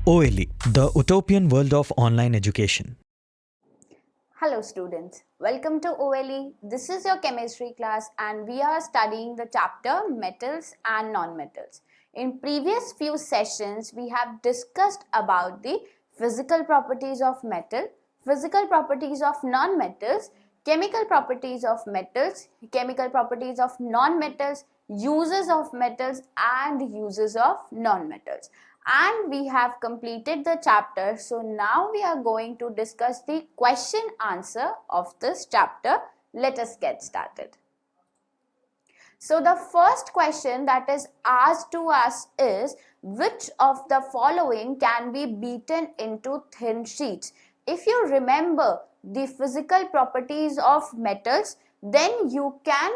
OLE, the utopian world of online education. Hello students, welcome to OLE. This is your chemistry class and we are studying the chapter metals and non-metals. In previous few sessions, we have discussed about the physical properties of metal, physical properties of non-metals, chemical properties of metals, chemical properties of non-metals, uses of metals and uses of non-metals. And we have completed the chapter. So now we are going to discuss the question answer of this chapter. Let us get started. So the first question that is asked to us is, which of the following can be beaten into thin sheets? If you remember the physical properties of metals, then you can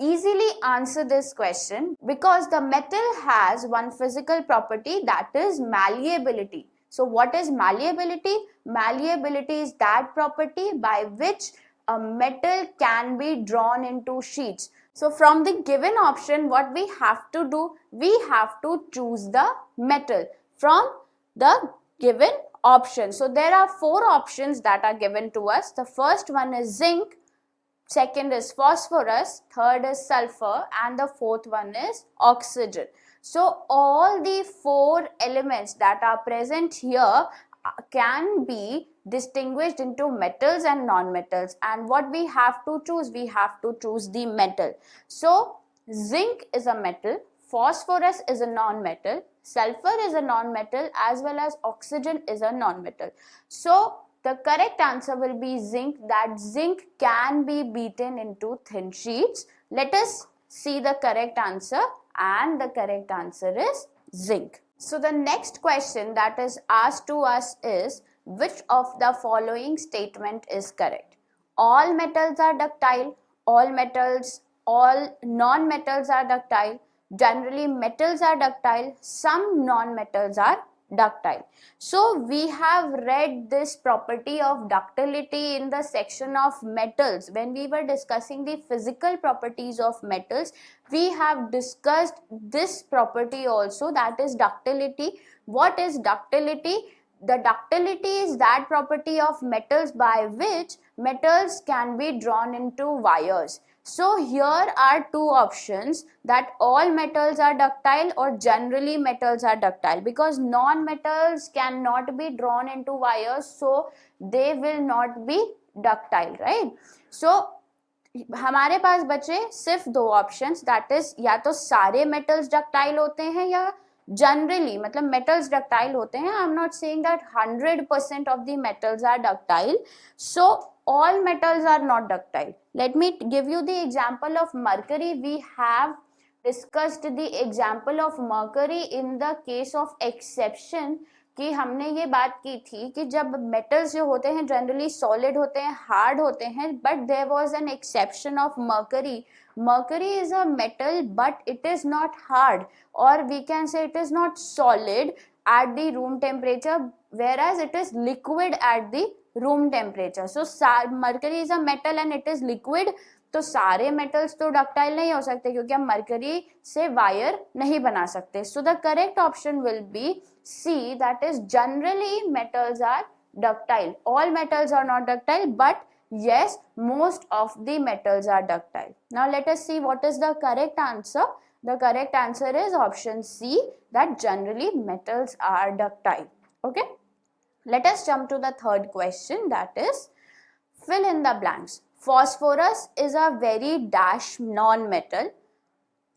easily answer this question, because the metal has one physical property, that is malleability. So what is malleability? Malleability is that property by which a metal can be drawn into sheets. So from the given option, what we have to do, we have to choose the metal from the given option. So there are four options that are given to us. The first one is zinc, second is phosphorus, third is sulfur, and the fourth one is oxygen. So all the four elements that are present here can be distinguished into metals and non-metals, and what we have to choose, we have to choose the metal. So zinc is a metal, phosphorus is a non-metal, sulfur is a non-metal, as well as oxygen is a non-metal. So the correct answer will be zinc, that zinc can be beaten into thin sheets. Let us see the correct answer, and the correct answer is zinc. So the next question that is asked to us is, which of the following statement is correct? All metals are ductile, all non-metals are ductile, generally metals are ductile, some non-metals are ductile. So we have read this property of ductility in the section of metals. When we were discussing the physical properties of metals, we have discussed this property also, that is ductility. What is ductility? The ductility is that property of metals by which metals can be drawn into wires. So here are two options, that all metals are ductile or generally metals are ductile, because non-metals cannot be drawn into wires, so they will not be ductile, right? So हमारे पास बचे सिर्फ दो options, that is या तो सारे metals ductile होते हैं या जनरली, मतलब मेटल्स डक्टाइल होते हैं. I am not saying that 100% of the metals are ductile. So all metals are not ductile. Let me give you the example of mercury. We have discussed the example of mercury in the case of exception, कि हमने ये बात की थी कि जब metals जो होते हैं जनरली सॉलिड होते हैं, हार्ड होते हैं, but there was an exception of mercury. Mercury is a metal but it is not hard, और we can say it is not solid at the room temperature, whereas it is liquid at the room temperature. So mercury is a metal and it is liquid. तो सारे metals तो ductile नहीं हो सकते, क्योंकि हम mercury से wire नहीं बना सकते. So the correct option will be C, that is generally metals are ductile. All metals are not ductile, but yes, most of the metals are ductile. Now let us see what is the correct answer. The correct answer is option C, that generally metals are ductile. Okay, let us jump to the third question, that is fill in the blanks. Phosphorus is a very dash non-metal.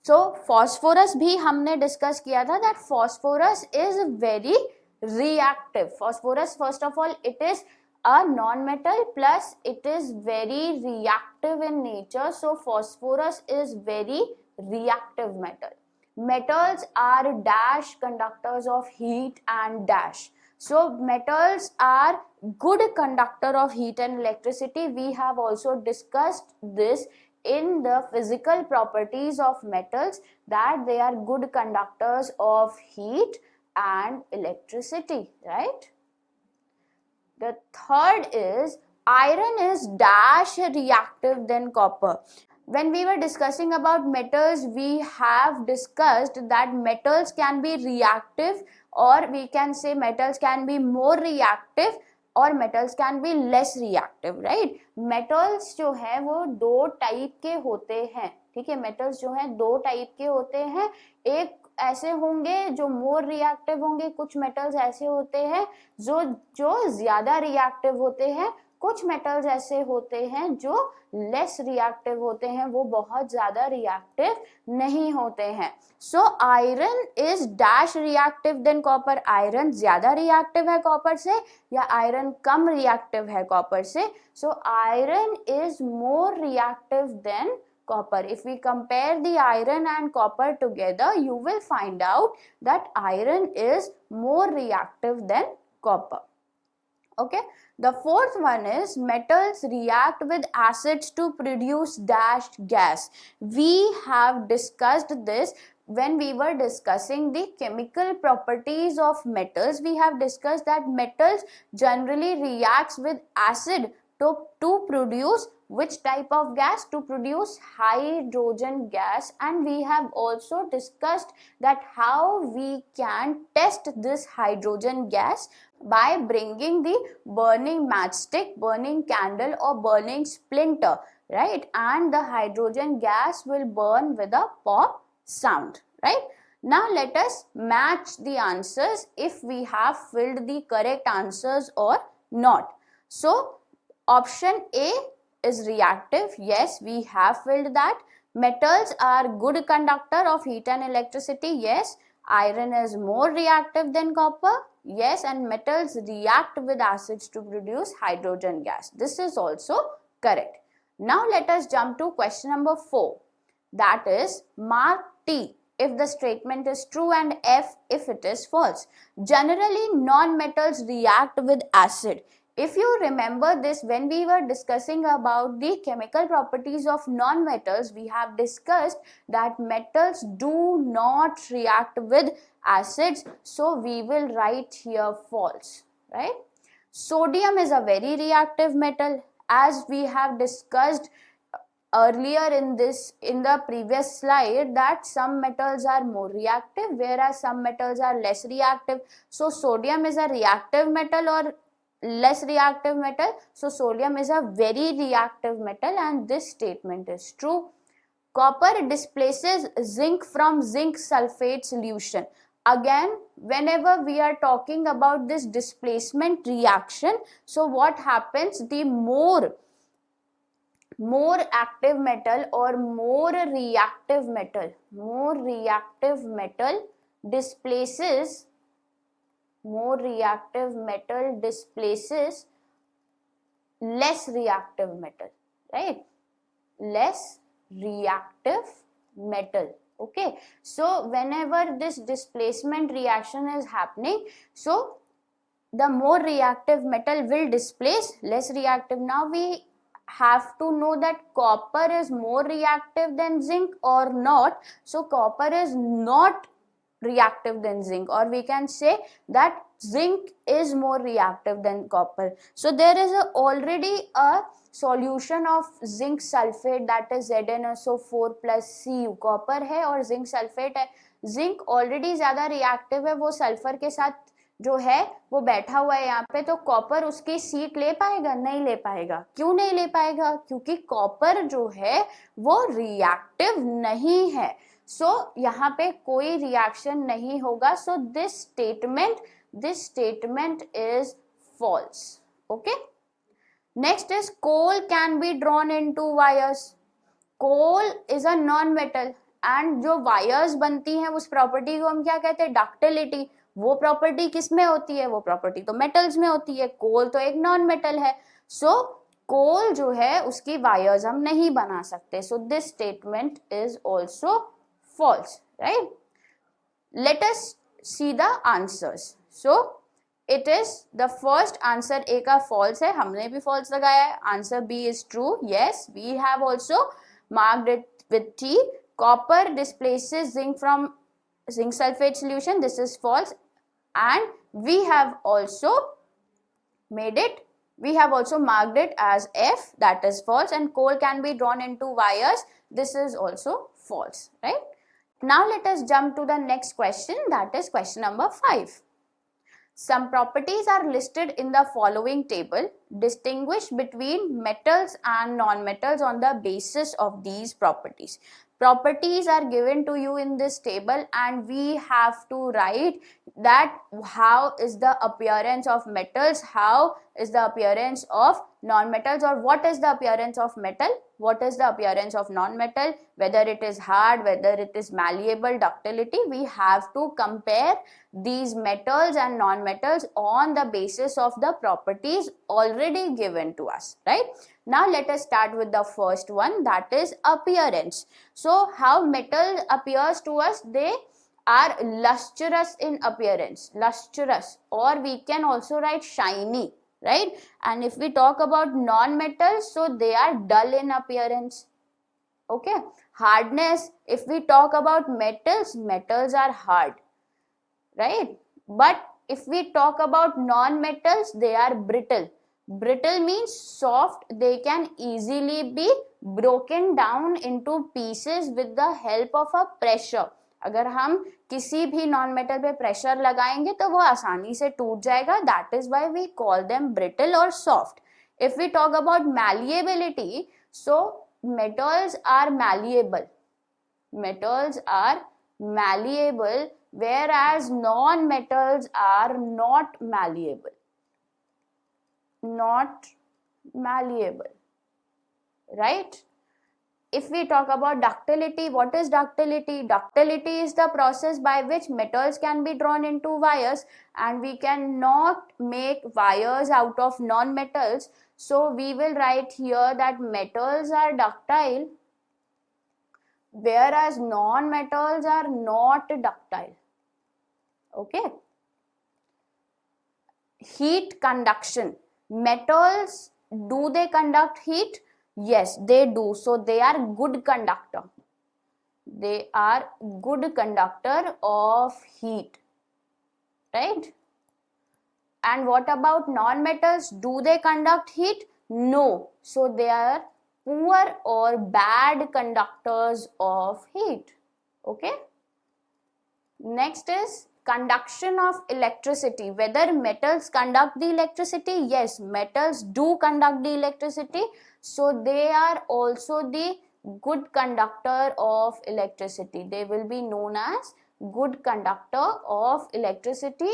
So phosphorus भी हमने discuss किया था, that phosphorus is very reactive. Phosphorus, first of all, it is a non-metal, plus it is very reactive in nature. So phosphorus is very reactive metal. Metals are dash conductors of heat and dash. So metals are good conductor of heat and electricity. We have also discussed this in the physical properties of metals, that they are good conductors of heat and electricity, right? The third is iron is dash reactive than copper. when we were discussing about metals, we have discussed that metals can be reactive, or we can say metals can be more reactive और metals can be less reactive, right? metals जो है वो दो type के होते हैं, ठीक है? metals जो है दो टाइप के होते हैं, एक ऐसे होंगे जो मोर रिएक्टिव होंगे, कुछ मेटल्स ऐसे होते हैं जो ज्यादा रिएक्टिव होते हैं, कुछ मेटल्स ऐसे होते हैं जो लेस रिएक्टिव होते हैं, वो बहुत ज्यादा रिएक्टिव नहीं होते हैं. So iron is dash reactive than copper. Iron ज्यादा रिएक्टिव है कॉपर से या आयरन कम रिएक्टिव है कॉपर से? So iron is more reactive than copper. If we compare the iron and copper together, you will find out that iron is more reactive than copper. Okay. The fourth one is metals react with acids to produce dashed gas. We have discussed this when we were discussing the chemical properties of metals. We have discussed that metals generally reacts with acid to produce which type of gas? To produce hydrogen gas. And we have also discussed that how we can test this hydrogen gas by bringing the burning matchstick, burning candle or burning splinter, right? And the hydrogen gas will burn with a pop sound, right? Now let us match the answers if we have filled the correct answers or not. So option A is reactive. Yes, we have filled that. Metals are good conductor of heat and electricity. Yes. Iron is more reactive than copper. Yes. And metals react with acids to produce hydrogen gas. This is also correct. Now let us jump to question number 4. That is mark T if the statement is true and F if it is false. Generally, non-metals react with acid. If you remember this, when we were discussing about the chemical properties of non-metals, we have discussed that metals do not react with acids. So we will write here false, right? Sodium is a very reactive metal, as we have discussed earlier in the previous slide, that some metals are more reactive whereas some metals are less reactive. So sodium is a reactive metal or less reactive metal? So sodium is a very reactive metal and this statement is true. Copper displaces zinc from zinc sulfate solution. Again, whenever we are talking about this displacement reaction, so what happens? The more active metal or more reactive metal displaces less reactive metal, right? Less reactive metal. Okay, so whenever this displacement reaction is happening, so the more reactive metal will displace less reactive. Now we have to know that copper is more reactive than zinc or not. So copper is not reactive than zinc, or we can say that zinc is more reactive than copper. So there is already a solution of zinc sulfate, that is ZnSO4 plus Cu. Copper है और zinc sulphate है. Zinc already ज्यादा reactive है, वो sulphur के साथ जो है वो बैठा हुआ है यहाँ पे, तो कॉपर उसकी सीट ले पाएगा? नहीं ले पाएगा. क्यों नहीं ले पाएगा? क्योंकि कॉपर जो है वो रिएक्टिव नहीं है. सो यहाँ पे कोई रिएक्शन नहीं होगा. So this statement is false. Okay. Next is coal can be drawn into wires. Coal is a non metal and जो वायर्स बनती हैं उस प्रॉपर्टी को हम क्या कहते हैं? डक्टिलिटी. वो प्रॉपर्टी किस में होती है? वो प्रॉपर्टी तो मेटल्स में होती है. कोल तो एक नॉन मेटल है. सो कोल जो है उसकी वायर्स हम नहीं बना सकते. सो this statement is also false, right? Let us see the answers. So it is the first answer A का false है, हमने भी false लगाया है. Answer B is true. Yes, we have also marked it with T. Copper displaces zinc from zinc sulfate solution. This is false. And we have also marked it as F, that is false. And coal can be drawn into wires. This is also false, right? Now let us jump to the next question, that is question number 5. Some properties are listed in the following table. Distinguish between metals and non-metals on the basis of these properties. Properties are given to you in this table and we have to write that how is the appearance of metals, how is the appearance of non-metals, or what is the appearance of metal, what is the appearance of non-metal, whether it is hard, whether it is malleable, ductility. We have to compare these metals and non-metals on the basis of the properties already given to us, right? Now let us start with the first one, that is appearance. So how metal appears to us? They are lustrous in appearance, lustrous, or we can also write shiny, right? And if we talk about non-metals, so they are dull in appearance. Okay, hardness, if we talk about metals, metals are hard, right? But if we talk about non-metals, they are brittle. Brittle means soft, they can easily be broken down into pieces with the help of a pressure. अगर हम किसी भी non metal पे pressure लगाएंगे तो वो आसानी से टूट जाएगा. That is why we call them brittle और soft. If we talk about malleability, so metals are malleable. Metals are malleable, whereas non-metals are not malleable. Not malleable, right? If we talk about ductility, what is ductility? Ductility is the process by which metals can be drawn into wires, and we cannot make wires out of non-metals. So we will write here that metals are ductile, whereas non-metals are not ductile. Okay. Heat conduction. Metals, do they conduct heat? Yes, they do. So they are good conductor. They are good conductor of heat, right? And what about non-metals? Do they conduct heat? No. So they are poor or bad conductors of heat. Okay. Next is conduction of electricity. Whether metals conduct the electricity? Yes, metals do conduct the electricity. So they are also the good conductor of electricity. They will be known as good conductor of electricity.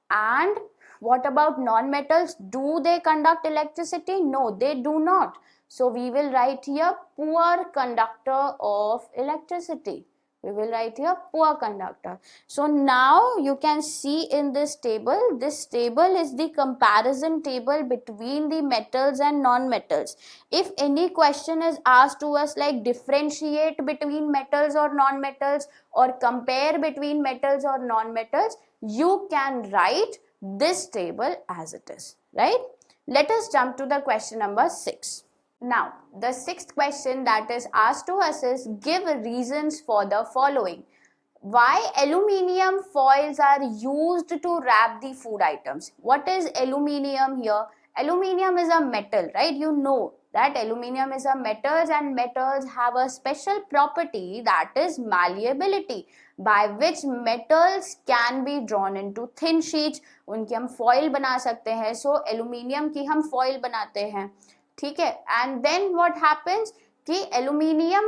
And what about non-metals? Do they conduct electricity? No, they do not. So we will write here poor conductor of electricity. We will write here poor conductor. So now you can see in this table is the comparison table between the metals and non-metals. If any question is asked to us like differentiate between metals or non-metals or compare between metals or non-metals, you can write this table as it is, right? Let us jump to the question number 6. Now, the sixth question that is asked to us is give reasons for the following. Why aluminium foils are used to wrap the food items? What is aluminium here? Aluminium is a metal, right? You know that aluminium is a metal, and metals have a special property, that is malleability, by which metals can be drawn into thin sheets. उनकी हम foil बना सकते हैं. So aluminium की हम foil बनाते हैं. ठीक है. एंड देन व्हाट हैपेंस कि एल्यूमिनियम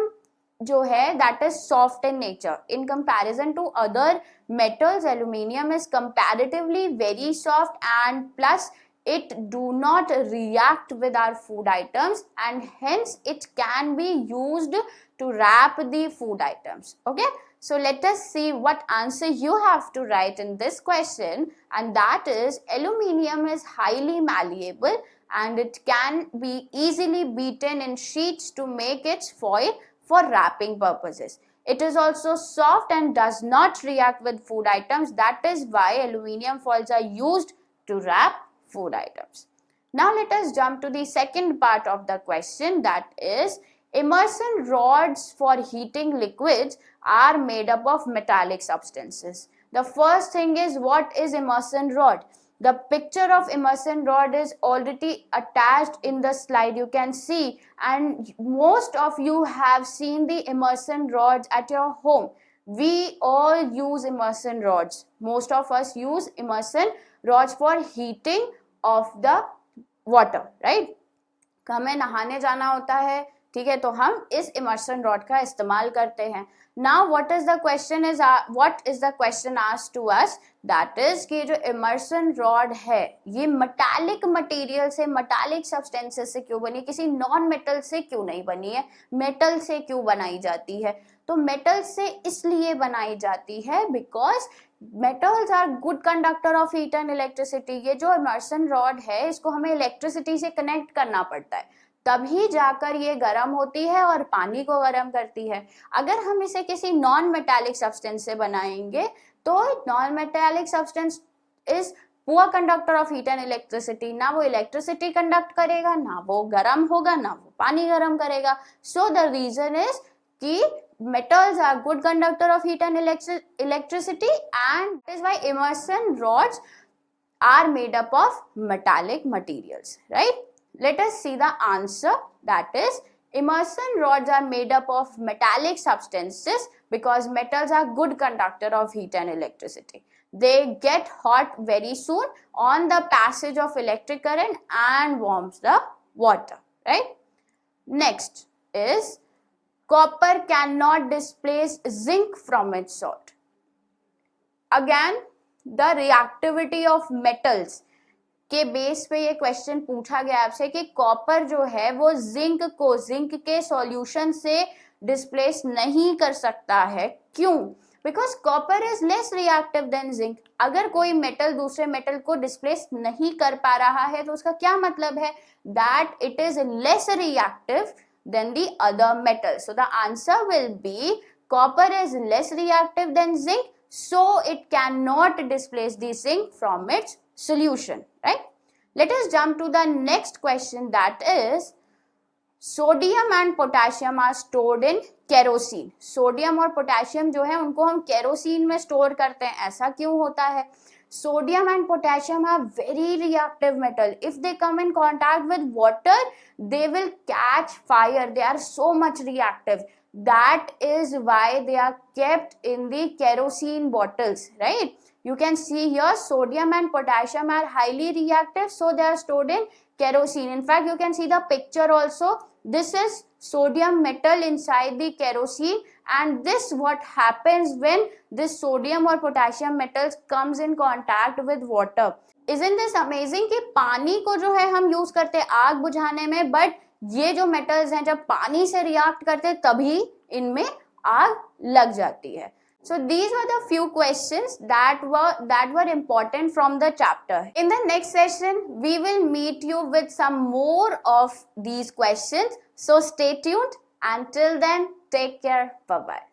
जो है that is soft in nature in comparison to other metals. Aluminium is comparatively very soft and plus it do not react with our food items, and hence it can be used to wrap the food items. Okay, so let us see what answer you have to write in this question, and that is aluminium is highly malleable and it can be easily beaten in sheets to make its foil for wrapping purposes. It is also soft and does not react with food items. That is why aluminium foils are used to wrap food items. Now let us jump to the second part of the question, that is immersion rods for heating liquids are made up of metallic substances. The first thing is, what is immersion rod? The picture of immersion rod is already attached in the slide, you can see, and most of you have seen the immersion rods at your home. We all use immersion rods. Most of us use immersion rods for heating of the water, right? हमें नहाने जाना होता है, ठीक है, तो हम इस इमर्शन रॉड का इस्तेमाल करते हैं. Now what is the question asked to us, that is कि जो इमर्शन रॉड है ये मेटालिक मटेरियल से, मेटालिक सब्सटेंसेस से क्यों बनी, किसी नॉन मेटल से क्यों नहीं बनी है, मेटल से क्यों बनाई जाती है? तो मेटल से इसलिए बनाई जाती है because metals are good conductor of heat and electricity. ये जो इमर्शन रॉड है इसको हमें इलेक्ट्रिसिटी से कनेक्ट करना पड़ता है, तभी जाकर ये गर्म होती है और पानी को गर्म करती है. अगर हम इसे किसी नॉन मेटालिक सब्सटेंस से बनाएंगे तो non metallic substance is poor conductor of heat and electricity. ना वो इलेक्ट्रिसिटी कंडक्ट करेगा, ना वो गर्म होगा, ना वो पानी गर्म करेगा. सो द रीजन इज कि metals are good conductor of heat and electricity, and that is why immersion rods are made up of metallic materials, right? Let us see the answer. That is, immersion rods are made up of metallic substances because metals are good conductor of heat and electricity. They get hot very soon on the passage of electric current and warms the water, right? Next is copper cannot displace zinc from its salt. Again, the reactivity of metals के base पे ये question पूछा गया आपसे कि copper जो है वो जिंक के सॉल्यूशन से डिस्प्लेस नहीं कर सकता है. क्यों? Because copper is less reactive than zinc. अगर कोई मेटल दूसरे मेटल को डिस्प्लेस नहीं कर पा रहा है तो उसका क्या मतलब है? That it is less reactive than the other metals. So the answer will be copper is less reactive than zinc, so it cannot displace the zinc from its solution, right? Let us jump to the next question, that is sodium and potassium are stored in kerosene. Sodium और potassium जो है उनको हम kerosene में store करते हैं. ऐसा क्यों होता है? Sodium and potassium are very reactive metal. If they come in contact with water, they will catch fire. They are so much reactive. That is why they are kept in the kerosene bottles, right? You can see here sodium and potassium are highly reactive, so they are stored in kerosene. In fact, you can see the picture also. This is sodium metal inside the kerosene, and this what happens when this sodium or potassium metals comes in contact with water. Isn't this amazing कि पानी को जो है हम use करते हैं आग बुझाने में, बट ये जो मेटल्स हैं जब पानी से रिएक्ट करते तभी इनमें आग लग जाती है. So these were the few questions that were important from the chapter. In the next session, we will meet you with some more of these questions. So stay tuned. Until then, take care. Bye-bye.